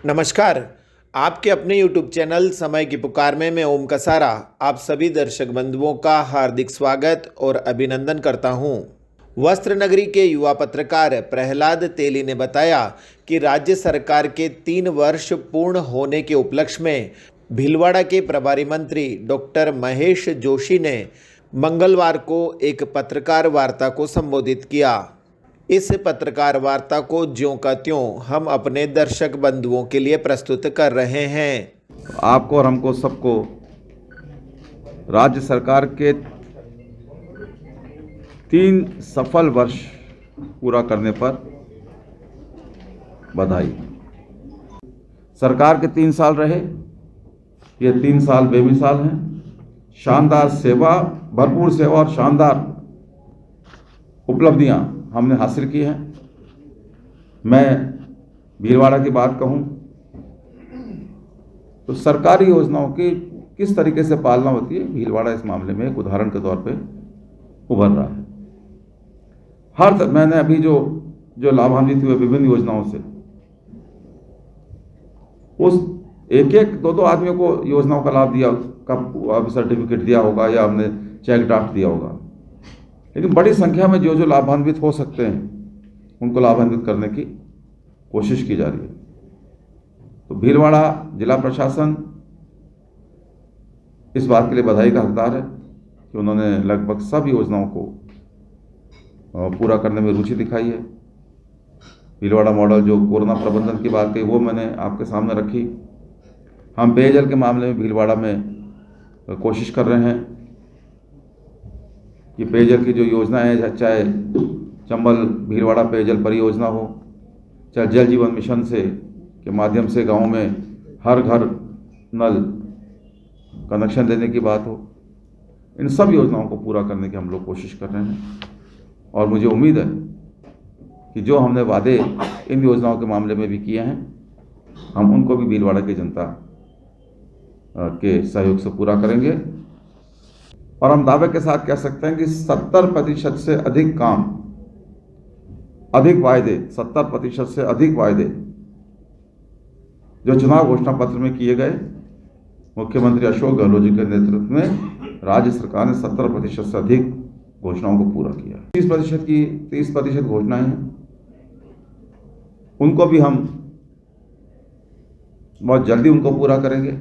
नमस्कार। आपके अपने YouTube चैनल समय की पुकार में मैं ओम कसारा आप सभी दर्शक बंधुओं का हार्दिक स्वागत और अभिनंदन करता हूं। वस्त्र नगरी के युवा पत्रकार प्रहलाद तेली ने बताया कि राज्य सरकार के 3 वर्ष पूर्ण होने के उपलक्ष्य में भीलवाड़ा के प्रभारी मंत्री डॉक्टर महेश जोशी ने मंगलवार को एक पत्रकार वार्ता को संबोधित किया। इस पत्रकार वार्ता को ज्यों का त्यों हम अपने दर्शक बंधुओं के लिए प्रस्तुत कर रहे हैं। आपको और हमको सबको राज्य सरकार के 3 सफल वर्ष पूरा करने पर बधाई। सरकार के 3 साल रहे, ये 3 साल बेमिसाल हैं। शानदार सेवा, भरपूर सेवा और शानदार उपलब्धियां हमने हासिल की हैं। मैं भीलवाड़ा की बात कहूं तो सरकारी योजनाओं की किस तरीके से पालना होती है, भीलवाड़ा इस मामले में एक उदाहरण के तौर पे उभर रहा है। मैंने अभी जो लाभान्वित हुए विभिन्न योजनाओं से, उस एक दो आदमियों को योजनाओं का लाभ दिया, का सर्टिफिकेट दिया होगा या हमने चेक ड्राफ्ट दिया होगा, लेकिन बड़ी संख्या में जो लाभान्वित हो सकते हैं उनको लाभान्वित करने की कोशिश की जा रही है। तो भीलवाड़ा जिला प्रशासन इस बात के लिए बधाई का हकदार है कि उन्होंने लगभग सब योजनाओं को पूरा करने में रुचि दिखाई है। भीलवाड़ा मॉडल, जो कोरोना प्रबंधन की बात कही, वो मैंने आपके सामने रखी। हम पेयजल के मामले में भीलवाड़ा में कोशिश कर रहे हैं कि पेयजल की जो योजनाएं हैं, चाहे चंबल भीलवाड़ा पेयजल परियोजना हो, चाहे जल जीवन मिशन से के माध्यम से गाँव में हर घर नल कनेक्शन देने की बात हो, इन सब योजनाओं को पूरा करने की हम लोग कोशिश कर रहे हैं। और मुझे उम्मीद है कि जो हमने वादे इन योजनाओं के मामले में भी किए हैं, हम उनको भी भीलवाड़ा की जनता के सहयोग से पूरा करेंगे। और हम दावे के साथ कह सकते हैं कि 70% से अधिक काम, अधिक वायदे, 70% से अधिक वायदे जो चुनाव घोषणा पत्र में किए गए, मुख्यमंत्री अशोक गहलोत जी के नेतृत्व में राज्य सरकार ने 70% से अधिक घोषणाओं को पूरा किया। 30% घोषणाएं हैं, उनको भी हम बहुत जल्दी उनको पूरा करेंगे।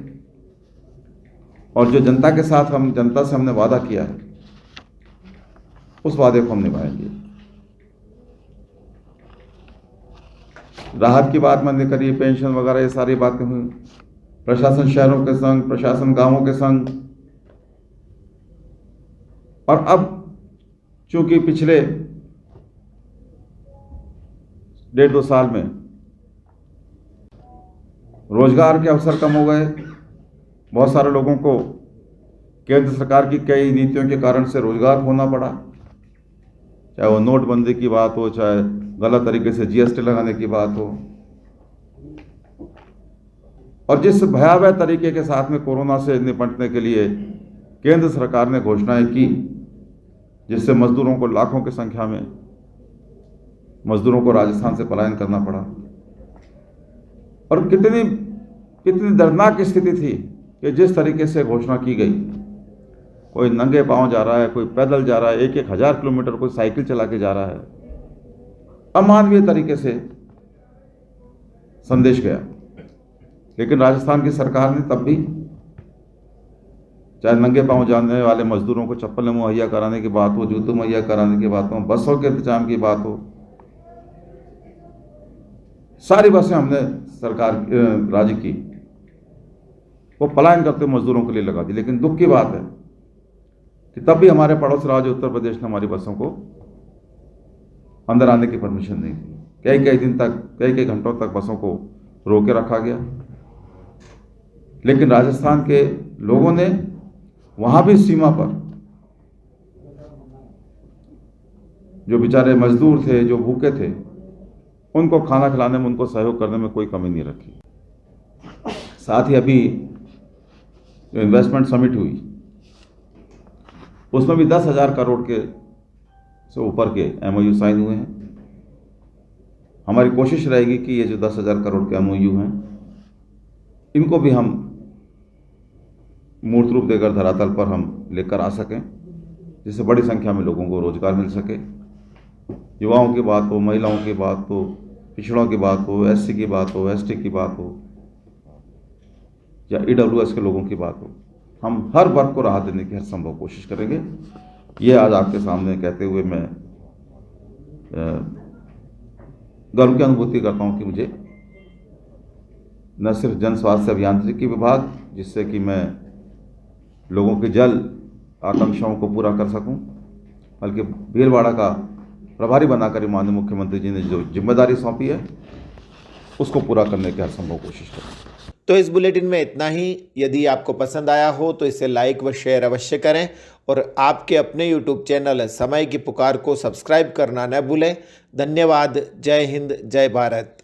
और जो जनता से हमने वादा किया है, उस वादे को हम निभाएंगे। राहत की बात मैंने करी, पेंशन वगैरह ये सारी बातें हुई। प्रशासन शहरों के संग, प्रशासन गांवों के संग। और अब चूंकि पिछले 1.5-2 साल में रोजगार के अवसर कम हो गए, बहुत सारे लोगों को केंद्र सरकार की कई नीतियों के कारण से रोजगार खोना पड़ा, चाहे वो नोटबंदी की बात हो, चाहे गलत तरीके से जीएसटी लगाने की बात हो। और जिस भयावह तरीके के साथ में कोरोना से निपटने के लिए केंद्र सरकार ने घोषणाएं की, जिससे मजदूरों को, लाखों की संख्या में मजदूरों को राजस्थान से पलायन करना पड़ा। और कितनी दर्दनाक स्थिति थी कि जिस तरीके से घोषणा की गई, कोई नंगे पांव जा रहा है, कोई पैदल जा रहा है, 1,000 किलोमीटर कोई साइकिल चला के जा रहा है, अमानवीय तरीके से संदेश गया। लेकिन राजस्थान की सरकार ने तब भी, चाहे नंगे पांव जाने वाले मजदूरों को चप्पल मुहैया कराने की बात हो, जूते मुहैया कराने की बात हो, बसों के इंतजाम की बात हो, सारी बसें हमने सरकार राज्य की वो पलायन करते मजदूरों के लिए लगा दी। लेकिन दुख की बात है कि तब भी हमारे पड़ोस राज्य उत्तर प्रदेश ने हमारी बसों को अंदर आने की परमिशन नहीं दी। कई दिन तक, कई घंटों तक बसों को रोके रखा गया। लेकिन राजस्थान के लोगों ने वहां भी सीमा पर जो बेचारे मजदूर थे, जो भूखे थे, उनको खाना खिलाने में, उनको सहयोग करने में कोई कमी नहीं रखी। साथ ही अभी जो इन्वेस्टमेंट समिट हुई, उसमें भी 10,000 करोड़ के से ऊपर के MOU साइन हुए हैं। हमारी कोशिश रहेगी कि ये जो 10,000 करोड़ के MOU हैं इनको भी हम मूर्त रूप देकर धरातल पर हम लेकर आ सकें, जिससे बड़ी संख्या में लोगों को रोजगार मिल सके। युवाओं की बात हो, महिलाओं की बात हो, पिछड़ों की बात हो, एससी की बात हो, एसटी की बात हो या ईडब्ल्यूएस के लोगों की बात हो, हम हर वर्ग को राहत देने की हर संभव कोशिश करेंगे। ये आज आपके सामने कहते हुए मैं गर्व की अनुभूति करता हूँ कि मुझे न सिर्फ जन स्वास्थ्य अभियांत्रिकी विभाग, जिससे कि मैं लोगों की जल आकांक्षाओं को पूरा कर सकूं, बल्कि भीलवाड़ा का प्रभारी बनाकर माननीय मुख्यमंत्री जी ने जो जिम्मेदारी सौंपी है उसको पूरा करने की हर संभव कोशिश करें। तो इस बुलेटिन में इतना ही। यदि आपको पसंद आया हो तो इसे लाइक व शेयर अवश्य करें और आपके अपने यूट्यूब चैनल समय की पुकार को सब्सक्राइब करना न भूलें। धन्यवाद। जय हिंद, जय भारत।